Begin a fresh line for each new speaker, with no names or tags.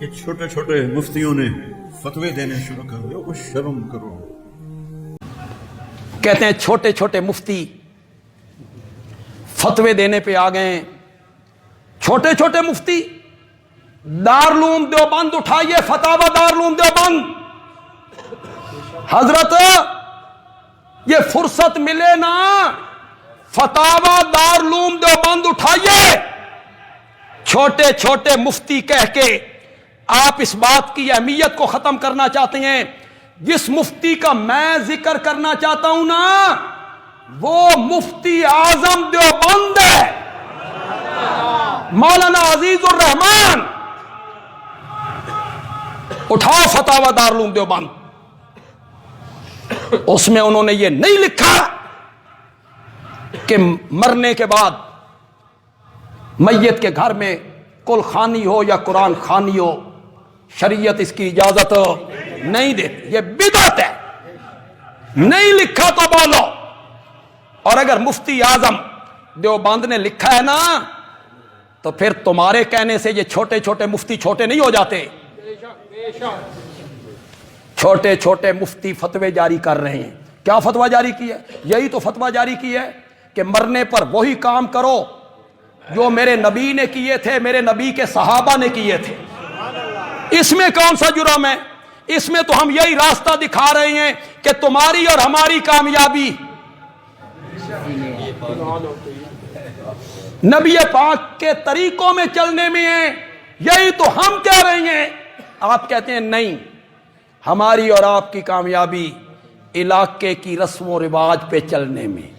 کہ چھوٹے چھوٹے مفتیوں نے فتوے دینے شروع کر دیا، وہ شرم کرو۔
کہتے ہیں چھوٹے چھوٹے مفتی فتوے دینے پہ آ گئے، چھوٹے چھوٹے مفتی۔ دارالعلوم دیوبند اٹھائیے فتاوی دارالعلوم دیوبند، حضرت یہ فرصت ملے نا فتاوی دارالعلوم دیوبند اٹھائیے، چھوٹے چھوٹے مفتی کہہ کے آپ اس بات کی اہمیت کو ختم کرنا چاہتے ہیں۔ جس مفتی کا میں ذکر کرنا چاہتا ہوں نا وہ مفتی اعظم دیوبند ہے، مولانا عزیز الرحمان۔ اٹھاؤ فتاوی دارالعلوم دیوبند، اس میں انہوں نے یہ نہیں لکھا کہ مرنے کے بعد میت کے گھر میں کل خوانی ہو یا قرآن خوانی ہو، شریعت اس کی اجازت نہیں دیتی، یہ بدعت ہے۔ نہیں لکھا تو بولو۔ اور اگر مفتی اعظم دیوبند نے لکھا ہے نا تو پھر تمہارے کہنے سے یہ چھوٹے چھوٹے مفتی چھوٹے نہیں ہو جاتے۔ چھوٹے چھوٹے مفتی فتوے جاری کر رہے ہیں۔ کیا فتویٰ جاری کی ہے؟ یہی تو فتویٰ جاری کی ہے کہ مرنے پر وہی کام کرو جو میرے نبی نے کیے تھے، میرے نبی کے صحابہ نے کیے تھے۔ اس میں کون سا جرم ہے؟ اس میں تو ہم یہی راستہ دکھا رہے ہیں کہ تمہاری اور ہماری کامیابی نبی پاک کے طریقوں میں چلنے میں ہے، یہی تو ہم کہہ رہے ہیں۔ آپ کہتے ہیں نہیں، ہماری اور آپ کی کامیابی علاقے کی رسم و رواج پہ چلنے میں۔